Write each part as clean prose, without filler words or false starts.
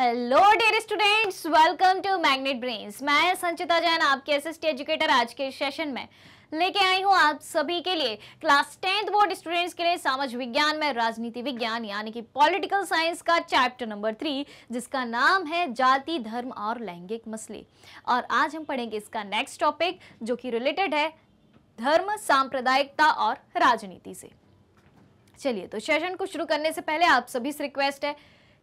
Hello dear students, welcome to magnet brains. मैं संचिता जैन आपके SST educator आज के सेशन में लेके आई हूँ आप सभी के लिए क्लास 10th बोर्ड स्टूडेंट्स के लिए सामाजिक विज्ञान में राजनीति विज्ञान यानी कि पॉलिटिकल साइंस का चैप्टर नंबर 3 जिसका नाम है जाति, धर्म और लैंगिक मसले। और आज हम पढ़ेंगे इसका नेक्स्ट टॉपिक जो कि रिलेटेड है धर्म, सांप्रदायिकता और राजनीति से। चलिए तो सेशन को शुरू करने से पहले आप सभी से रिक्वेस्ट है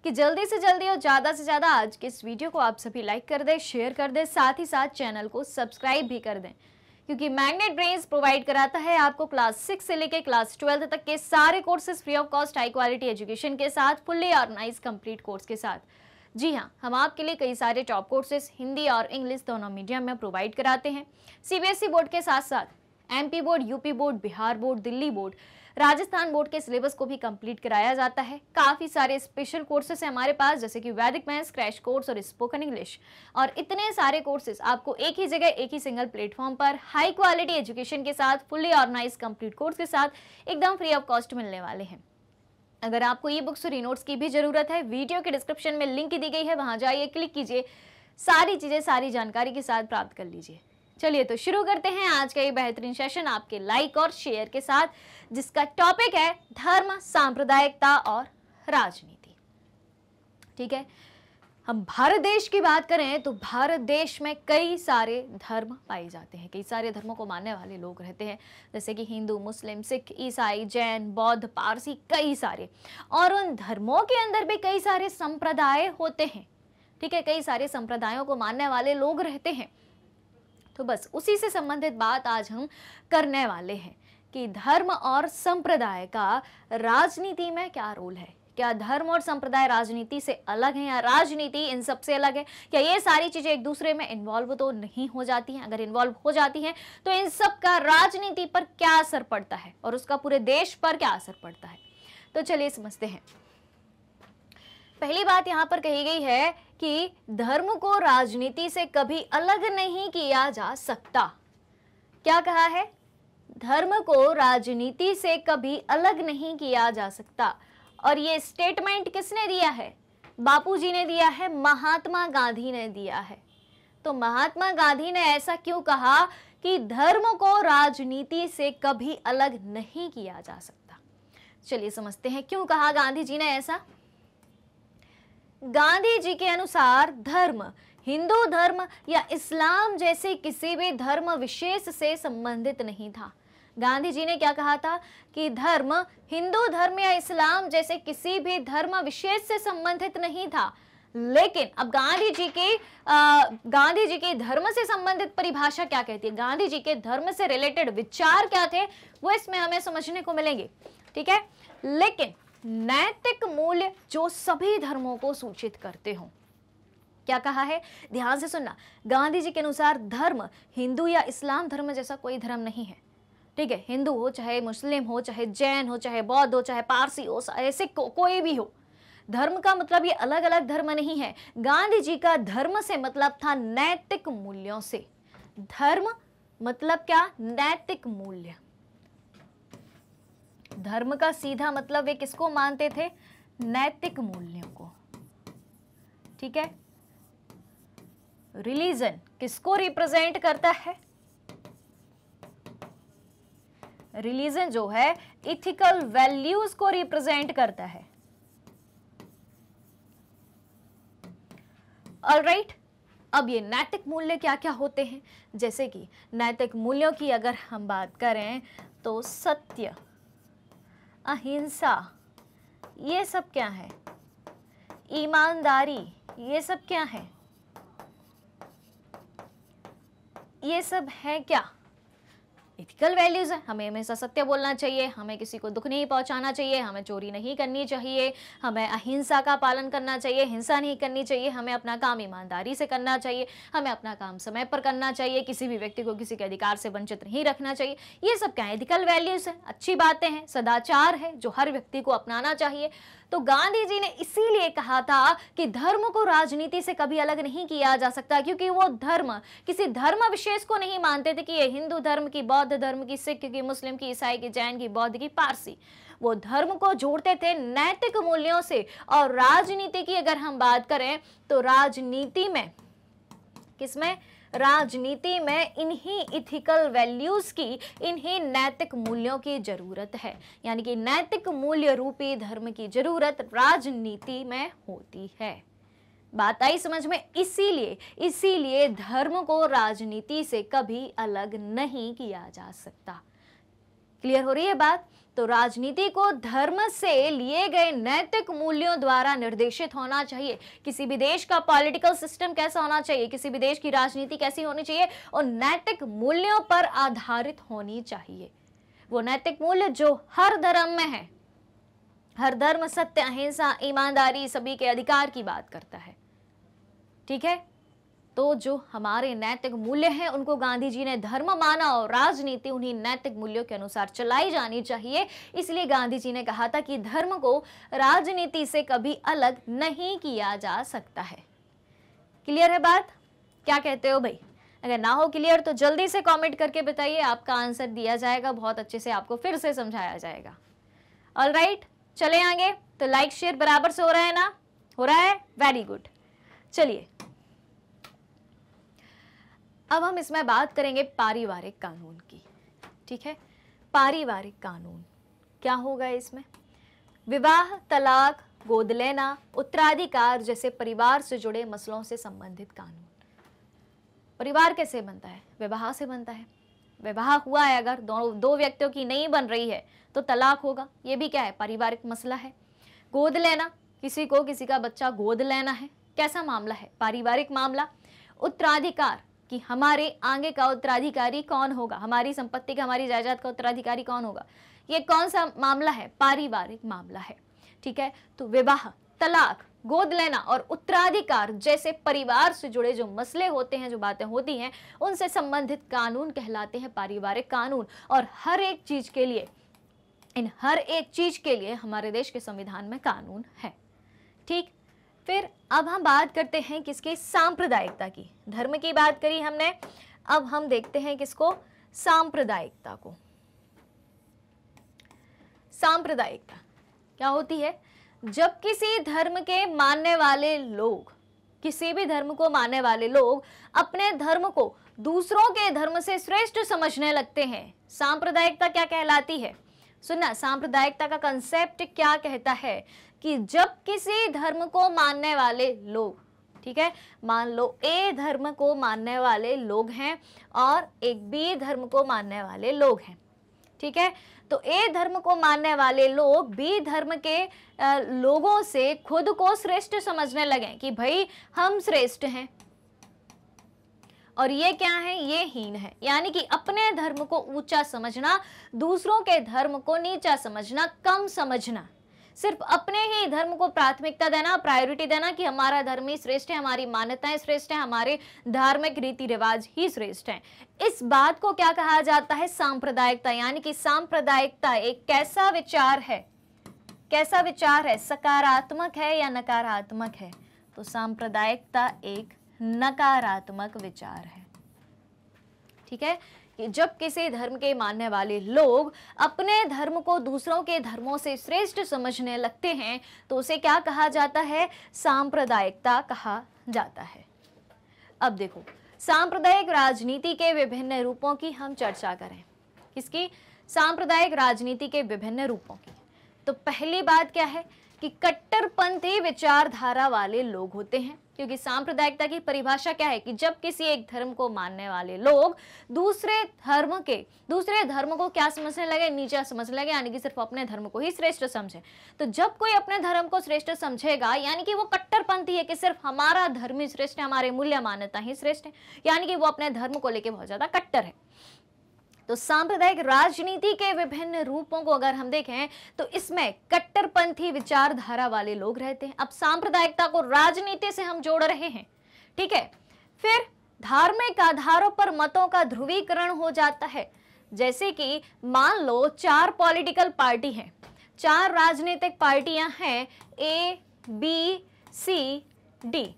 कि जल्दी से जल्दी और ज़्यादा से ज़्यादा आज के इस वीडियो को आप सभी लाइक कर दें, शेयर कर दें, साथ ही साथ चैनल को सब्सक्राइब भी कर दें, क्योंकि मैग्नेट ब्रेन्स प्रोवाइड कराता है आपको क्लास 6 से लेकर क्लास 12 तक के सारे courses free of cost high quality education के साथ, फुल्ली ऑर्गेनाइज कंप्लीट कोर्स के साथ। जी हाँ, हम आपके लिए कई सारे टॉप कोर्सेज हिंदी और इंग्लिश दोनों मीडियम में प्रोवाइड कराते हैं। सीबीएसई बोर्ड के साथ साथ MP board, UP board, Bihar board, Delhi board, Rajasthan board के सिलेबस को भी कंप्लीट कराया जाता है। काफ़ी सारे स्पेशल कोर्सेस हैं हमारे पास, जैसे कि वैदिक मैथ्स, क्रैश कोर्स और स्पोकन इंग्लिश, और इतने सारे कोर्सेज आपको एक ही जगह, एक ही सिंगल प्लेटफॉर्म पर हाई क्वालिटी एजुकेशन के साथ, फुल्ली ऑर्गेनाइज कंप्लीट कोर्स के साथ एकदम फ्री ऑफ कॉस्ट मिलने वाले हैं। अगर आपको ई बुक्स और ई नोट्स की भी जरूरत है, वीडियो के डिस्क्रिप्शन में लिंक दी गई है, वहां जाइए, क्लिक कीजिए, सारी चीज़ें सारी जानकारी के साथ प्राप्त कर लीजिए। चलिए तो शुरू करते हैं आज का ये बेहतरीन सेशन आपके लाइक और शेयर के साथ, जिसका टॉपिक है धर्म, सांप्रदायिकता और राजनीति। ठीक है, हम भारत देश की बात करें तो भारत देश में कई सारे धर्म पाए जाते हैं, कई सारे धर्मों को मानने वाले लोग रहते हैं, जैसे कि हिंदू, मुस्लिम, सिख, ईसाई, जैन, बौद्ध, पारसी, कई सारे। और उन धर्मों के अंदर भी कई सारे संप्रदाय होते हैं। ठीक है, कई सारे संप्रदायों को मानने वाले लोग रहते हैं। तो बस उसी से संबंधित बात आज हम करने वाले हैं कि धर्म और संप्रदाय का राजनीति में क्या रोल है। क्या धर्म और संप्रदाय राजनीति से अलग है या राजनीति इन सब से अलग है? क्या ये सारी चीजें एक दूसरे में इन्वॉल्व तो नहीं हो जाती हैं? अगर इन्वॉल्व हो जाती हैं तो इन सब का राजनीति पर क्या असर पड़ता है और उसका पूरे देश पर क्या असर पड़ता है? तो चलिए समझते हैं। पहली बात यहाँ पर कही गई है कि धर्म को राजनीति से कभी अलग नहीं किया जा सकता। क्या कहा है? धर्म को राजनीति से कभी अलग नहीं किया जा सकता। और ये स्टेटमेंट किसने दिया है? बापूजी ने दिया है, महात्मा गांधी ने दिया है। तो महात्मा गांधी ने ऐसा क्यों कहा कि धर्म को राजनीति से कभी अलग नहीं किया जा सकता? चलिए समझते हैं क्यों कहा गांधी जी ने ऐसा। गांधी जी के अनुसार धर्म हिंदू धर्म या इस्लाम जैसे किसी भी धर्म विशेष से संबंधित नहीं था। गांधी जी ने क्या कहा था कि धर्म हिंदू धर्म या इस्लाम जैसे किसी भी धर्म विशेष से संबंधित नहीं था। लेकिन अब गांधी जी की धर्म से संबंधित परिभाषा क्या कहती है, गांधी जी के धर्म से रिलेटेड विचार क्या थे, वो इसमें हमें समझने को मिलेंगे। ठीक है, लेकिन नैतिक मूल्य जो सभी धर्मों को सूचित करते हो। क्या कहा है, ध्यान से सुनना। गांधी जी के अनुसार धर्म हिंदू या इस्लाम धर्म जैसा कोई धर्म नहीं है। ठीक है, हिंदू हो, चाहे मुस्लिम हो, चाहे जैन हो, चाहे बौद्ध हो, चाहे पारसी हो, सिख हो, कोई भी हो। धर्म का मतलब ये अलग अलग धर्म नहीं है। गांधी जी का धर्म से मतलब था नैतिक मूल्यों से। धर्म मतलब क्या? नैतिक मूल्य। धर्म का सीधा मतलब वे किसको मानते थे? नैतिक मूल्यों को। ठीक है, रिलीजन किसको रिप्रेजेंट करता है? रिलीजन जो है इथिकल वैल्यूज को रिप्रेजेंट करता है। ऑलराइट, अब ये नैतिक मूल्य क्या क्या होते हैं? जैसे कि नैतिक मूल्यों की अगर हम बात करें तो सत्य, अहिंसा, ये सब क्या है? ईमानदारी, ये सब क्या है? ये सब है क्या? एथिकल वैल्यूज है। हमें हमेशा सत्य बोलना चाहिए, हमें किसी को दुख नहीं पहुंचाना चाहिए, हमें चोरी नहीं करनी चाहिए, हमें अहिंसा का पालन करना चाहिए, हिंसा नहीं करनी चाहिए, हमें अपना काम ईमानदारी से करना चाहिए, हमें अपना काम समय पर करना चाहिए, किसी भी व्यक्ति को किसी के अधिकार से वंचित नहीं रखना चाहिए। ये सब क्या है? एथिकल वैल्यूज है, अच्छी बातें हैं, सदाचार है जो हर व्यक्ति को अपनाना चाहिए। तो गांधी जी ने इसीलिए कहा था कि धर्म को राजनीति से कभी अलग नहीं किया जा सकता, क्योंकि वो धर्म किसी धर्म विशेष को नहीं मानते थे कि ये हिंदू धर्म की, बौद्ध धर्म की, सिख की, मुस्लिम की, ईसाई की, जैन की, बौद्ध की, पारसी। वो धर्म को जोड़ते थे नैतिक मूल्यों से। और राजनीति की अगर हम बात करें तो राजनीति में, किसमें, राजनीति में इन्हीं इथिकल वैल्यूज की, इन्हीं नैतिक मूल्यों की जरूरत है। यानी कि नैतिक मूल्य रूपी धर्म की जरूरत राजनीति में होती है। बात आई समझ में? इसीलिए धर्म को राजनीति से कभी अलग नहीं किया जा सकता। क्लियर हो रही है बात? तो राजनीति को धर्म से लिए गए नैतिक मूल्यों द्वारा निर्देशित होना चाहिए। किसी भी देश का पॉलिटिकल सिस्टम कैसा होना चाहिए, किसी भी देश की राजनीति कैसी होनी चाहिए, और नैतिक मूल्यों पर आधारित होनी चाहिए। वो नैतिक मूल्य जो हर धर्म में है। हर धर्म सत्य, अहिंसा, ईमानदारी, सभी के अधिकार की बात करता है। ठीक है, तो जो हमारे नैतिक मूल्य हैं उनको गांधी जी ने धर्म माना और राजनीति उन्हीं नैतिक मूल्यों के अनुसार चलाई जानी चाहिए। इसलिए गांधी जी ने कहा था कि धर्म को राजनीति से कभी अलग नहीं किया जा सकता है। क्लियर है बात? क्या कहते हो भाई? अगर ना हो क्लियर तो जल्दी से कमेंट करके बताइए, आपका आंसर दिया जाएगा, बहुत अच्छे से आपको फिर से समझाया जाएगा। ऑलराइट, चले आगे। तो लाइक शेयर बराबर से हो रहा है ना? हो रहा है, वेरी गुड। चलिए अब हम इसमें बात करेंगे पारिवारिक कानून की। ठीक है, पारिवारिक कानून क्या होगा इसमें? विवाह, तलाक, गोद लेना, उत्तराधिकार जैसे परिवार से जुड़े मसलों से संबंधित कानून। परिवार कैसे बनता है? विवाह से बनता है। विवाह हुआ है, अगर दो व्यक्तियों की नहीं बन रही है तो तलाक होगा। ये भी क्या है? पारिवारिक मसला है। गोद लेना, किसी को किसी का बच्चा गोद लेना है, कैसा मामला है? पारिवारिक मामला। उत्तराधिकार कि हमारे आगे का उत्तराधिकारी कौन होगा, हमारी संपत्ति का, हमारी जायदाद का उत्तराधिकारी कौन होगा, ये कौन सा मामला है? पारिवारिक मामला है। ठीक है, तो विवाह, तलाक, गोद लेना और उत्तराधिकार जैसे परिवार से जुड़े जो मसले होते हैं, जो बातें होती हैं, उनसे संबंधित कानून कहलाते हैं पारिवारिक कानून। और हर एक चीज के लिए, इन हर एक चीज के लिए हमारे देश के संविधान में कानून है। ठीक, फिर अब हम बात करते हैं किसकी? सांप्रदायिकता की। धर्म की बात करी हमने, अब हम देखते हैं किसको? सांप्रदायिकता को। सांप्रदायिकता क्या होती है? जब किसी धर्म के मानने वाले लोग, किसी भी धर्म को मानने वाले लोग अपने धर्म को दूसरों के धर्म से श्रेष्ठ समझने लगते हैं। सांप्रदायिकता क्या कहलाती है? सुनना, सांप्रदायिकता का कंसेप्ट क्या कहता है कि जब किसी धर्म को मानने वाले लोग, ठीक है, मान लो ए धर्म को मानने वाले लोग हैं और एक बी धर्म को मानने वाले लोग हैं। ठीक है, तो ए धर्म को मानने वाले लोग बी धर्म के लोगों से खुद को श्रेष्ठ समझने लगे कि भाई हम श्रेष्ठ हैं और ये क्या है? ये हीन है। यानी कि अपने धर्म को ऊंचा समझना, दूसरों के धर्म को नीचा समझना, कम समझना, सिर्फ अपने ही धर्म को प्राथमिकता देना, प्रायोरिटी देना कि हमारा धर्म ही श्रेष्ठ है, हमारी मान्यताएं श्रेष्ठ है, हमारे धार्मिक रीति रिवाज ही श्रेष्ठ हैं। इस बात को क्या कहा जाता है? सांप्रदायिकता। यानी कि सांप्रदायिकता एक कैसा विचार है? कैसा विचार है? सकारात्मक है या नकारात्मक है? तो सांप्रदायिकता एक नकारात्मक विचार है। ठीक है, कि जब किसी धर्म के मानने वाले लोग अपने धर्म को दूसरों के धर्मों से श्रेष्ठ समझने लगते हैं तो उसे क्या कहा जाता है? सांप्रदायिकता कहा जाता है। अब देखो, सांप्रदायिक राजनीति के विभिन्न रूपों की हम चर्चा करें। किसकी? सांप्रदायिक राजनीति के विभिन्न रूपों की। तो पहली बात क्या है कि कट्टरपंथी विचारधारा वाले लोग होते हैं, क्योंकि सांप्रदायिकता की परिभाषा क्या है कि जब किसी एक धर्म को मानने वाले लोग दूसरे धर्म को क्या समझने लगे? नीचा समझने लगे, यानी कि सिर्फ अपने धर्म को ही श्रेष्ठ समझे। तो जब कोई अपने धर्म को श्रेष्ठ समझेगा यानी कि वो कट्टरपंथी है कि सिर्फ हमारा धर्म ही श्रेष्ठ है, हमारे मूल्य मान्यता ही श्रेष्ठ है, यानी कि वो अपने धर्म को लेकर बहुत ज्यादा कट्टर है। तो सांप्रदायिक राजनीति के विभिन्न रूपों को अगर हम देखें तो इसमें कट्टरपंथी विचारधारा वाले लोग रहते हैं। अब सांप्रदायिकता को राजनीति से हम जोड़ रहे हैं। ठीक है, फिर धार्मिक आधारों पर मतों का ध्रुवीकरण हो जाता है। जैसे कि मान लो 4 पॉलिटिकल पार्टी हैं, 4 राजनीतिक पार्टियां हैं, ए, बी, सी, डी।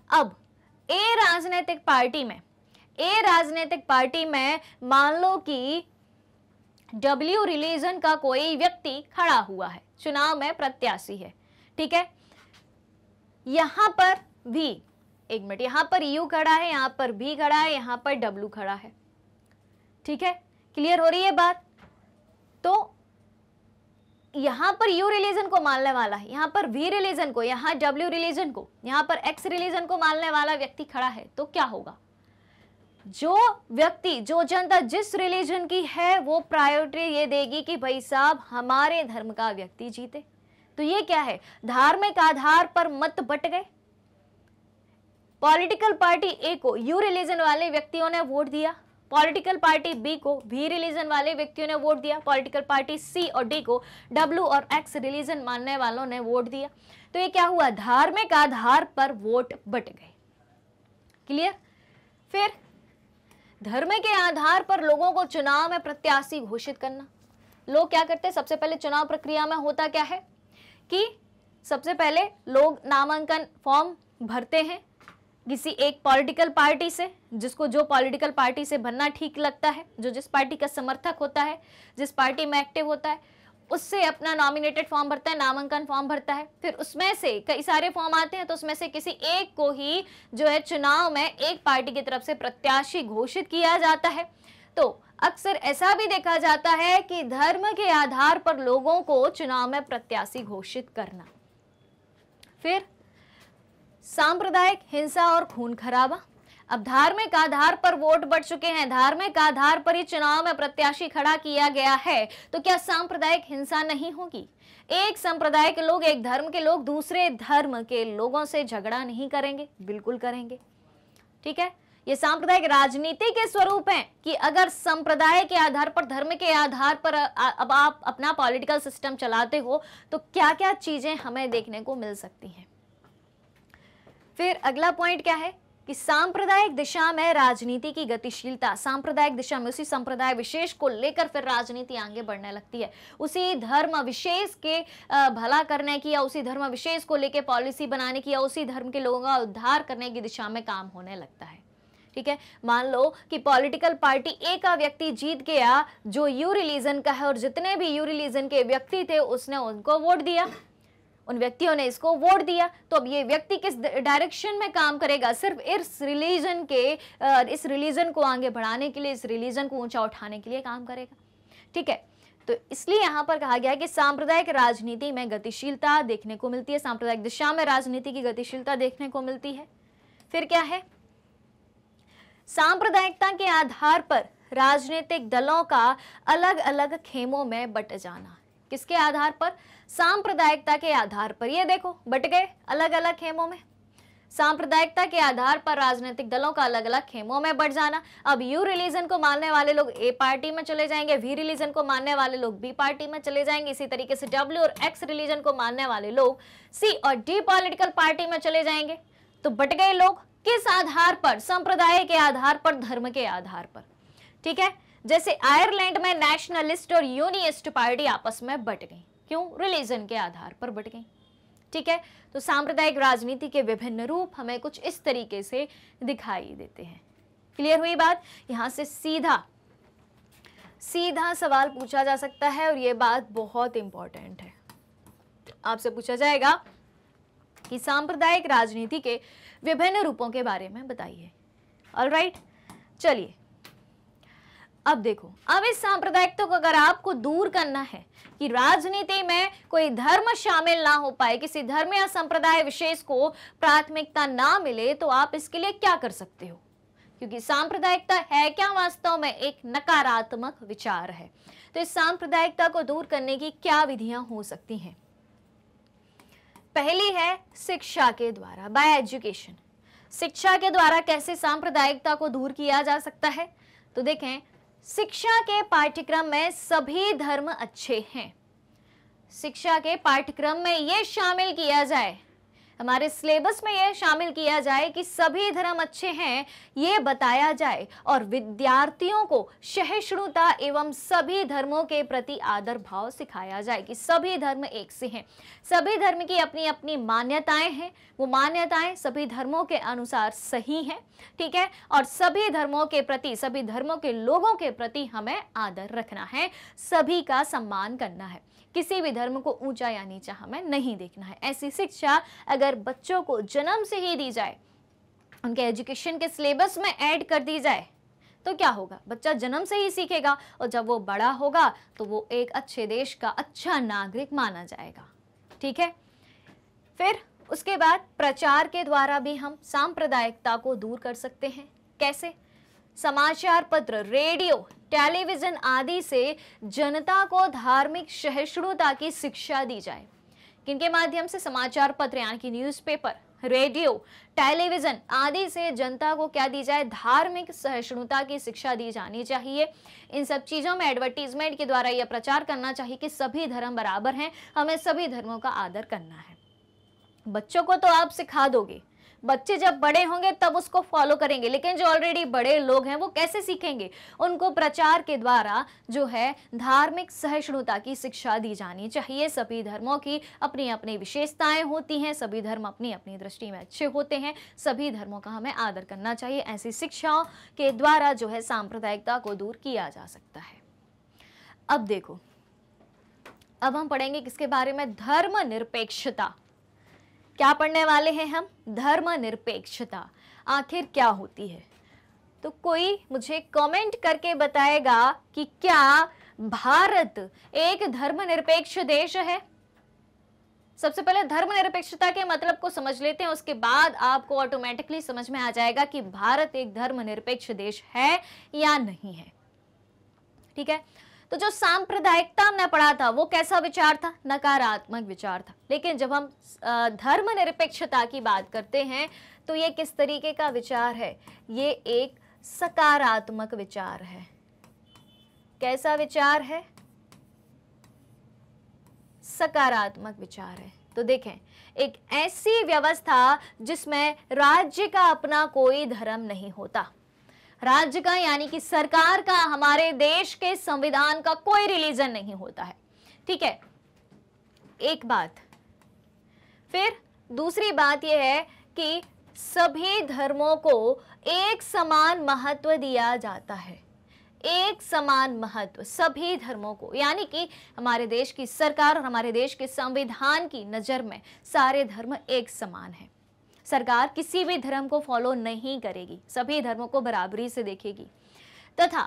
अब ए राजनीतिक पार्टी में मान लो कि डब्ल्यू रिलीजन का कोई व्यक्ति खड़ा हुआ है, चुनाव में प्रत्याशी है, ठीक है। यहां पर भी, एक मिनट, यहां पर यू खड़ा है, यहां पर बी खड़ा है, यहां पर डब्ल्यू खड़ा है, ठीक है। क्लियर हो रही है बात? तो यहां पर यू रिलीजन को मानने वाला है, यहां पर वी रिलीजन को, यहां डब्ल्यू रिलीजन को, यहां पर एक्स रिलीजन को मानने वाला व्यक्ति खड़ा है, तो क्या होगा? जो व्यक्ति, जो जनता जिस रिलीजन की है, वो प्रायोरिटी ये देगी कि भाई साहब हमारे धर्म का व्यक्ति जीते। तो ये क्या है? धार्मिक आधार पर मत बट गए। पॉलिटिकल पार्टी ए को यू रिलीजन वाले व्यक्तियों ने वोट दिया, पॉलिटिकल पार्टी बी को वी रिलीजन वाले व्यक्तियों ने वोट दिया, पॉलिटिकल पार्टी सी और डी को डब्ल्यू और एक्स रिलीजन मानने वालों ने वोट दिया। तो ये क्या हुआ? धार्मिक आधार पर वोट बट गए। क्लियर? फिर धर्म के आधार पर लोगों को चुनाव में प्रत्याशी घोषित करना। लोग क्या करते हैं? सबसे पहले चुनाव प्रक्रिया में होता क्या है कि सबसे पहले लोग नामांकन फॉर्म भरते हैं किसी एक पॉलिटिकल पार्टी से, जिसको जो पॉलिटिकल पार्टी से बनना ठीक लगता है, जो जिस पार्टी का समर्थक होता है, जिस पार्टी में एक्टिव होता है, उससे अपना नॉमिनेटेड फॉर्म भरता है, नामांकन फॉर्म भरता है। फिर उसमें से कई सारे फॉर्म आते हैं, तो उसमें से किसी एक को ही जो है चुनाव में एक पार्टी की तरफ से प्रत्याशी घोषित किया जाता है। तो अक्सर ऐसा भी देखा जाता है कि धर्म के आधार पर लोगों को चुनाव में प्रत्याशी घोषित करना। फिर सांप्रदायिक हिंसा और खून खराबा। अब धार्मिक आधार पर वोट बढ़ चुके हैं, धार्मिक आधार पर ही चुनाव में प्रत्याशी खड़ा किया गया है, तो क्या सांप्रदायिक हिंसा नहीं होगी? एक संप्रदाय के लोग, एक धर्म के लोग दूसरे धर्म के लोगों से झगड़ा नहीं करेंगे? बिल्कुल करेंगे, ठीक है। ये सांप्रदायिक राजनीति के स्वरूप हैं कि अगर संप्रदाय के आधार पर, धर्म के आधार पर अब आप अपना पॉलिटिकल सिस्टम चलाते हो तो क्या क्या चीजें हमें देखने को मिल सकती हैं। फिर अगला पॉइंट क्या है कि सांप्रदायिक दिशा में राजनीति की गतिशीलता। सांप्रदायिक दिशा में उसी संप्रदाय विशेष को लेकर फिर राजनीति आगे बढ़ने लगती है, उसी धर्म विशेष के भला करने की, या उसी धर्म विशेष को लेकर पॉलिसी बनाने की, या उसी धर्म के लोगों का उद्धार करने की दिशा में काम होने लगता है, ठीक है। मान लो कि पॉलिटिकल पार्टी ए का व्यक्ति जीत गया जो यू रिलीजन का है, और जितने भी यू रिलीजन के व्यक्ति थे उसने उनको वोट दिया, उन व्यक्तियों ने इसको वोट दिया। तो अब ये व्यक्ति किस डायरेक्शन में काम करेगा? सिर्फ इस रिलीजन को आगे बढ़ाने के लिए, इस रिलीजन को ऊंचा उठाने के लिए काम करेगा, ठीक है। तो इसलिए यहां पर कहा गया कि सांप्रदायिक राजनीति में गतिशीलता देखने को मिलती है, सांप्रदायिक दिशा में राजनीति की गतिशीलता देखने को मिलती है। फिर क्या है? सांप्रदायिकता के आधार पर राजनीतिक दलों का अलग अलग खेमों में बट जाना। किसके आधार पर? सांप्रदायिकता के आधार पर। ये देखो, बट गए अलग अलग खेमों में। सांप्रदायिकता के आधार पर राजनीतिक दलों का अलग अलग खेमों में बढ़ जाना। अब यू रिलीजन को मानने वाले लोग ए पार्टी में चले जाएंगे, वी रिलीजन को मानने वाले लोग बी पार्टी में चले जाएंगे, इसी तरीके से डब्ल्यू और एक्स रिलीजन को मानने वाले लोग सी और डी पॉलिटिकल पार्टी में चले जाएंगे। तो बट गए लोग किस आधार पर? संप्रदाय के आधार पर, धर्म के आधार पर, ठीक है। जैसे आयरलैंड में नेशनलिस्ट और यूनियनिस्ट पार्टी आपस में बट गई, क्यों? रिलीजन के आधार पर बट गई, ठीक है। तो सांप्रदायिक राजनीति के विभिन्न रूप हमें कुछ इस तरीके से दिखाई देते हैं। क्लियर हुई बात? यहां से सीधा सवाल पूछा जा सकता है, और यह बात बहुत इंपॉर्टेंट है। आपसे पूछा जाएगा कि सांप्रदायिक राजनीति के विभिन्न रूपों के बारे में बताइए। ऑलराइट, चलिए अब देखो, अब इस सांप्रदायिकता को अगर आपको दूर करना है कि राजनीति में कोई धर्म शामिल ना हो पाए, किसी धर्म या संप्रदाय विशेष को प्राथमिकता ना मिले, तो आप इसके लिए क्या कर सकते हो? क्योंकि सांप्रदायिकता है क्या? वास्तव में एक नकारात्मक विचार है। तो इस सांप्रदायिकता को दूर करने की क्या विधियां हो सकती हैं? पहली है शिक्षा के द्वारा, बाय एजुकेशन। शिक्षा के द्वारा कैसे सांप्रदायिकता को दूर किया जा सकता है? तो देखें, शिक्षा के पाठ्यक्रम में सभी धर्म अच्छे हैं। शिक्षा के पाठ्यक्रम में यह शामिल किया जाए, हमारे सिलेबस में यह शामिल किया जाए कि सभी धर्म अच्छे हैं, ये बताया जाए और विद्यार्थियों को सहिष्णुता एवं सभी धर्मों के प्रति आदर भाव सिखाया जाए कि सभी धर्म एक से हैं, सभी धर्म की अपनी अपनी मान्यताएं हैं, वो मान्यताएं सभी धर्मों के अनुसार सही हैं, ठीक है, और सभी धर्मों के प्रति, सभी धर्मों के लोगों के प्रति हमें आदर रखना है, सभी का सम्मान करना है, किसी भी धर्म को ऊंचा या नीचा हमें नहीं देखना है। ऐसी शिक्षा अगर बच्चों को जन्म से ही दी जाए, उनके एजुकेशन के सिलेबस में ऐड कर दी जाए, तो क्या होगा, बच्चा जन्म से ही सीखेगा और जब वो बड़ा होगा तो वो एक अच्छे देश का अच्छा नागरिक माना जाएगा, ठीक है। फिर उसके बाद प्रचार के द्वारा भी हम सांप्रदायिकता को दूर कर सकते हैं। कैसे? समाचार पत्र, रेडियो, टेलीविजन आदि से जनता को धार्मिक सहिष्णुता की शिक्षा दी जाए। किनके माध्यम से? समाचार पत्र यानी कि न्यूज़पेपर, रेडियो, टेलीविजन आदि से जनता को क्या दी जाए? धार्मिक सहिष्णुता की शिक्षा दी जानी चाहिए। इन सब चीजों में एडवर्टीजमेंट के द्वारा यह प्रचार करना चाहिए कि सभी धर्म बराबर हैं, हमें सभी धर्मों का आदर करना है। बच्चों को तो आप सिखा दोगे, बच्चे जब बड़े होंगे तब उसको फॉलो करेंगे, लेकिन जो ऑलरेडी बड़े लोग हैं वो कैसे सीखेंगे? उनको प्रचार के द्वारा जो है धार्मिक सहिष्णुता की शिक्षा दी जानी चाहिए। सभी धर्मों की अपनी अपनी विशेषताएं होती हैं, सभी धर्म अपनी अपनी दृष्टि में अच्छे होते हैं, सभी धर्मों का हमें आदर करना चाहिए। ऐसी शिक्षाओं के द्वारा जो है सांप्रदायिकता को दूर किया जा सकता है। अब देखो, अब हम पढ़ेंगे किसके बारे में? धर्मनिरपेक्षता। क्या पढ़ने वाले हैं हम? धर्मनिरपेक्षता आखिर क्या होती है? तो कोई मुझे कमेंट करके बताएगा कि क्या भारत एक धर्मनिरपेक्ष देश है? सबसे पहले धर्मनिरपेक्षता के मतलब को समझ लेते हैं, उसके बाद आपको ऑटोमेटिकली समझ में आ जाएगा कि भारत एक धर्मनिरपेक्ष देश है या नहीं है, ठीक है। तो जो सांप्रदायिकता हमने पढ़ा था वो कैसा विचार था? नकारात्मक विचार था। लेकिन जब हम धर्मनिरपेक्षता की बात करते हैं तो ये किस तरीके का विचार है? ये एक सकारात्मक विचार है। कैसा विचार है? सकारात्मक विचार है। तो देखें, एक ऐसी व्यवस्था जिसमें राज्य का अपना कोई धर्म नहीं होता, राज्य का यानी कि सरकार का, हमारे देश के संविधान का कोई रिलीजन नहीं होता है, ठीक है, एक बात। फिर दूसरी बात यह है कि सभी धर्मों को एक समान महत्व दिया जाता है, एक समान महत्व सभी धर्मों को, यानी कि हमारे देश की सरकार और हमारे देश के संविधान की नजर में सारे धर्म एक समान है। सरकार किसी भी धर्म को फॉलो नहीं करेगी, सभी धर्मों को बराबरी से देखेगी। तथा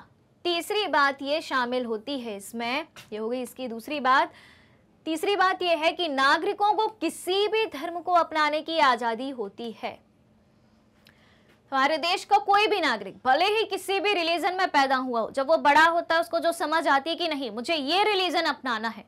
तीसरी बात ये शामिल होती है इसमें, ये हो गई इसकी दूसरी बात। तीसरी बात ये है कि नागरिकों को किसी भी धर्म को अपनाने की आजादी होती है। हमारे देश का कोई भी नागरिक भले ही किसी भी रिलीजन में पैदा हुआ हो, जब वो बड़ा होता है उसको जो समझ आती है कि नहीं मुझे ये रिलीजन अपनाना है,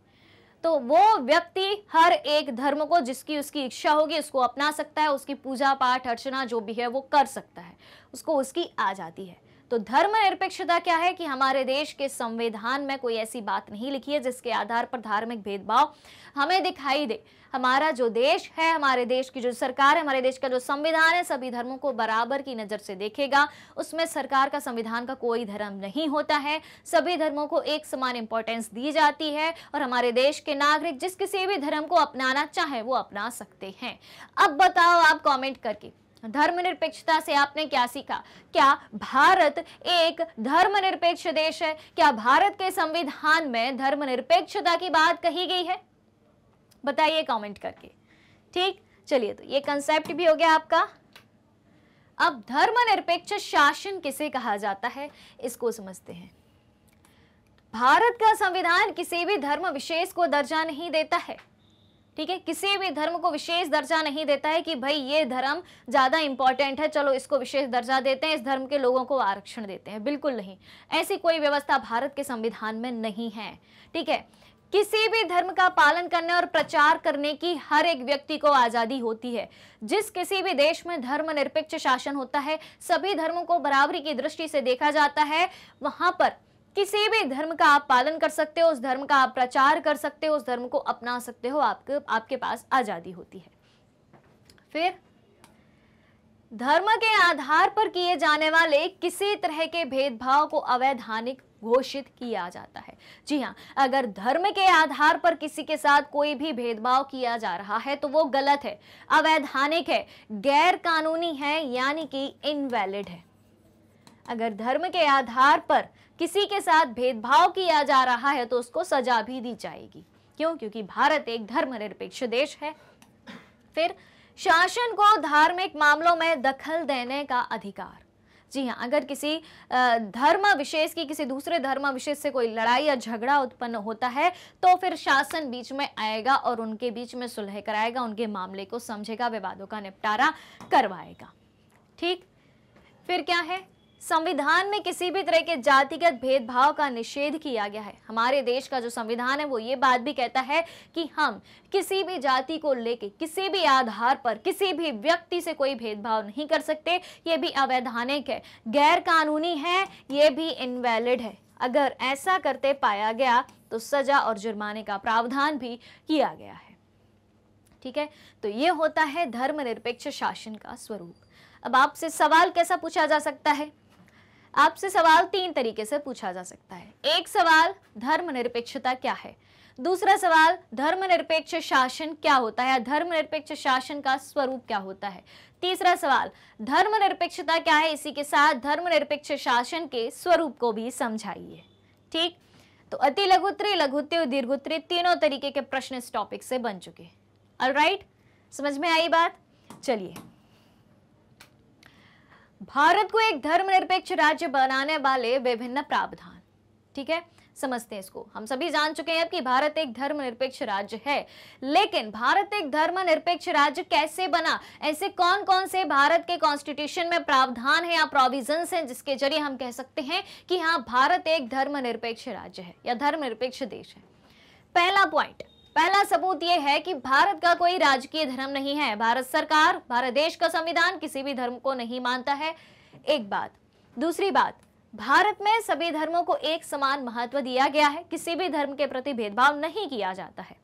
तो वो व्यक्ति हर एक धर्म को जिसकी उसकी इच्छा होगी उसको अपना सकता है, उसकी पूजा पाठ अर्चना जो भी है वो कर सकता है, उसको उसकी आजादी है। तो धर्मनिरपेक्षता क्या है कि हमारे देश के संविधान में कोई ऐसी बात नहीं लिखी है जिसके आधार पर धार्मिक भेदभाव हमें दिखाई दे। हमारा जो देश है, हमारे देश की जो सरकार है, हमारे देश का जो संविधान है, सभी धर्मों को बराबर की नजर से देखेगा। उसमें सरकार का, संविधान का कोई धर्म नहीं होता है, सभी धर्मों को एक समान इंपॉर्टेंस दी जाती है और हमारे देश के नागरिक जिस किसी भी धर्म को अपनाना चाहे वो अपना सकते हैं। अब बताओ आप कमेंट करके, धर्मनिरपेक्षता से आपने क्या सीखा? क्या भारत एक धर्मनिरपेक्ष देश है? क्या भारत के संविधान में धर्मनिरपेक्षता की बात कही गई है? बताइए कमेंट करके। ठीक, चलिए, तो ये कंसेप्ट भी हो गया आपका। अब धर्मनिरपेक्ष शासन किसे कहा जाता है इसको समझते हैं। भारत का संविधान किसी भी धर्म विशेष को दर्जा नहीं देता है, ठीक है, किसी भी धर्म को विशेष दर्जा नहीं देता है कि भाई ये धर्म ज्यादा इंपॉर्टेंट है, चलो इसको विशेष दर्जा देते हैं, इस धर्म के लोगों को आरक्षण देते हैं। बिल्कुल नहीं, ऐसी कोई व्यवस्था भारत के संविधान में नहीं है, ठीक है। किसी भी धर्म का पालन करने और प्रचार करने की हर एक व्यक्ति को आजादी होती है। जिस किसी भी देश में धर्मनिरपेक्ष शासन होता है, सभी धर्मों को बराबरी की दृष्टि से देखा जाता है, वहां पर किसी भी धर्म का आप पालन कर सकते हो, उस धर्म का आप प्रचार कर सकते हो, उस धर्म को अपना सकते हो, आपके पास आजादी होती है। फिर धर्म के आधार पर किए जाने वाले किसी तरह के भेदभाव को अवैधानिक घोषित किया जाता है। जी हाँ, अगर धर्म के आधार पर किसी के साथ कोई भी भेदभाव किया जा रहा है तो वो गलत है, अवैधानिक है, गैर कानूनी है, यानी कि इनवैलिड है। अगर धर्म के आधार पर किसी के साथ भेदभाव किया जा रहा है तो उसको सजा भी दी जाएगी। क्यों? क्योंकि भारत एक धर्मनिरपेक्ष देश है। फिर शासन को धार्मिक मामलों में दखल देने का अधिकार। जी हाँ, अगर किसी धर्म विशेष की किसी दूसरे धर्म विशेष से कोई लड़ाई या झगड़ा उत्पन्न होता है तो फिर शासन बीच में आएगा और उनके बीच में सुलह कराएगा, उनके मामले को समझेगा, विवादों का निपटारा करवाएगा। ठीक, फिर क्या है? संविधान में किसी भी तरह के जातिगत भेदभाव का निषेध किया गया है। हमारे देश का जो संविधान है वो ये बात भी कहता है कि हम किसी भी जाति को लेके किसी भी आधार पर किसी भी व्यक्ति से कोई भेदभाव नहीं कर सकते। ये भी अवैधानिक है, गैर कानूनी है, ये भी इनवैलिड है। अगर ऐसा करते पाया गया तो सजा और जुर्माने का प्रावधान भी किया गया है। ठीक है, तो ये होता है धर्मनिरपेक्ष शासन का स्वरूप। अब आपसे सवाल कैसा पूछा जा सकता है? आपसे सवाल 3 तरीके से पूछा जा सकता है। एक सवाल, धर्मनिरपेक्षता क्या है? दूसरा सवाल, धर्मनिरपेक्ष शासन क्या होता है, धर्मनिरपेक्ष शासन का स्वरूप क्या होता है? तीसरा सवाल, धर्मनिरपेक्षता क्या है, इसी के साथ धर्मनिरपेक्ष शासन के स्वरूप को भी समझाइए। ठीक, तो अति लघुत्तरी, लघुत्तरी और दीर्घोत्तरी तीनों तरीके के प्रश्न इस टॉपिक से बन चुके। ऑलराइट, समझ में आई बात? चलिए, भारत को एक धर्मनिरपेक्ष राज्य बनाने वाले विभिन्न प्रावधान। ठीक है, समझते हैं इसको। हम सभी जान चुके हैं कि भारत एक धर्मनिरपेक्ष राज्य है, लेकिन भारत एक धर्मनिरपेक्ष राज्य कैसे बना? ऐसे कौन कौन से भारत के कॉन्स्टिट्यूशन में प्रावधान है या प्रोविजंस हैं जिसके जरिए हम कह सकते हैं कि हाँ, भारत एक धर्मनिरपेक्ष राज्य है या धर्मनिरपेक्ष देश है? पहला पॉइंट, पहला सबूत यह है कि भारत का कोई राजकीय धर्म नहीं है। भारत सरकार, भारत देश का संविधान किसी भी धर्म को नहीं मानता है। एक बात। दूसरी बात, भारत में सभी धर्मों को एक समान महत्व दिया गया है, किसी भी धर्म के प्रति भेदभाव नहीं किया जाता है।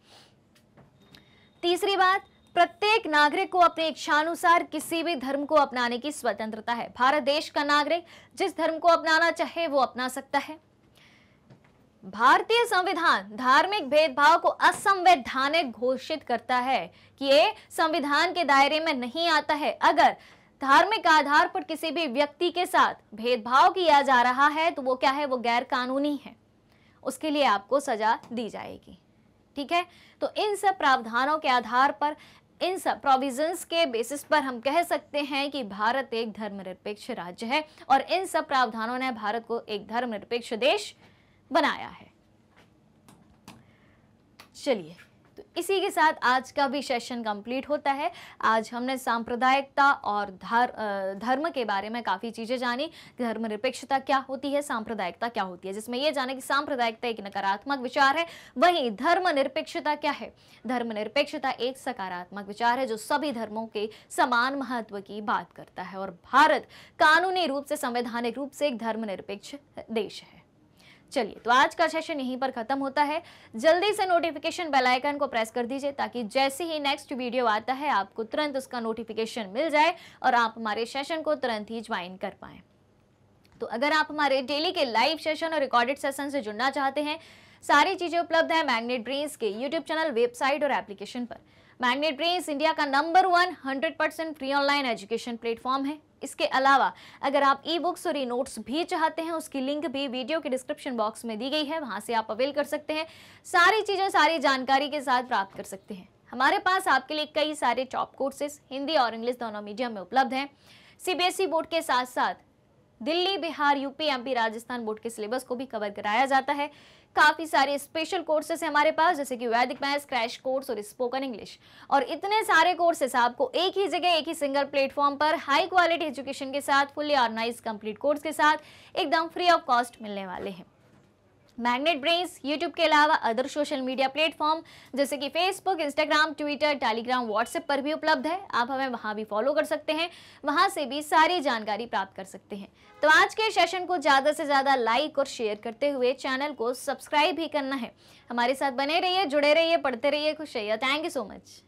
तीसरी बात, प्रत्येक नागरिक को अपने इच्छानुसार किसी भी धर्म को अपनाने की स्वतंत्रता है। भारत देश का नागरिक जिस धर्म को अपनाना चाहे वो अपना सकता है। भारतीय संविधान धार्मिक भेदभाव को असंवैधानिक घोषित करता है कि ये संविधान के दायरे में नहीं आता है। अगर धार्मिक आधार पर किसी भी व्यक्ति के साथ भेदभाव किया जा रहा है तो वो क्या है? वो गैर कानूनी है, उसके लिए आपको सजा दी जाएगी। ठीक है, तो इन सब प्रावधानों के आधार पर, इन सब प्रोविजंस के बेसिस पर हम कह सकते हैं कि भारत एक धर्मनिरपेक्ष राज्य है और इन सब प्रावधानों ने भारत को एक धर्मनिरपेक्ष देश बनाया है। चलिए, तो इसी के साथ आज का भी सेशन कंप्लीट होता है। आज हमने सांप्रदायिकता और धर्म के बारे में काफ़ी चीज़ें जानी। धर्मनिरपेक्षता क्या होती है, सांप्रदायिकता क्या होती है, जिसमें यह जाना कि सांप्रदायिकता एक नकारात्मक विचार है, वहीं धर्मनिरपेक्षता क्या है? धर्मनिरपेक्षता एक सकारात्मक विचार है जो सभी धर्मों के समान महत्व की बात करता है और भारत कानूनी रूप से, संवैधानिक रूप से एक धर्मनिरपेक्ष देश है। चलिए, तो आज का सेशन यहीं पर खत्म होता है। जल्दी से नोटिफिकेशन बेल आइकन को प्रेस कर दीजिए ताकि जैसे ही नेक्स्ट वीडियो आता है आपको तुरंत उसका नोटिफिकेशन मिल जाए और आप हमारे सेशन को तुरंत ही ज्वाइन कर पाएं। तो अगर आप हमारे डेली के लाइव सेशन और रिकॉर्डेड सेशन से जुड़ना चाहते हैं, सारी चीजें उपलब्ध है मैग्नेट ब्रेन्स के यूट्यूब चैनल, वेबसाइट और एप्लीकेशन पर। मैग्नेट ब्रेन्स इंडिया का number 1 100% free online education platform है। इसके अलावा अगर आप ई बुक्स और ई नोट्स भी चाहते हैं, उसकी लिंक भी वीडियो के डिस्क्रिप्शन बॉक्स में दी गई है, वहां से आप अवेल कर सकते हैं। सारी चीजें सारी जानकारी के साथ प्राप्त कर सकते हैं। हमारे पास आपके लिए कई सारे टॉप कोर्सेज हिंदी और इंग्लिश दोनों मीडियम में उपलब्ध हैं। सीबीएसई बोर्ड के साथ साथ Delhi, Bihar, UP, MP, Rajasthan board के सिलेबस को भी कवर कराया जाता है। काफ़ी सारे स्पेशल कोर्सेस हैं हमारे पास, जैसे कि वैदिक मैथ्स, क्रैश कोर्स और स्पोकन इंग्लिश। और इतने सारे कोर्सेस आपको एक ही जगह, एक ही सिंगल प्लेटफॉर्म पर हाई क्वालिटी एजुकेशन के साथ, फुली ऑर्गेनाइज कंप्लीट कोर्स के साथ एकदम फ्री ऑफ कॉस्ट मिलने वाले हैं। मैग्नेट ब्रेन्स यूट्यूब के अलावा अदर सोशल मीडिया प्लेटफॉर्म जैसे कि Facebook, Instagram, Twitter, Telegram, WhatsApp पर भी उपलब्ध है। आप हमें वहां भी फॉलो कर सकते हैं, वहां से भी सारी जानकारी प्राप्त कर सकते हैं। तो आज के सेशन को ज़्यादा से ज़्यादा लाइक और शेयर करते हुए चैनल को सब्सक्राइब भी करना है। हमारे साथ बने रहिए, जुड़े रहिए, पढ़ते रहिए, खुश रहिए। Thank you so much.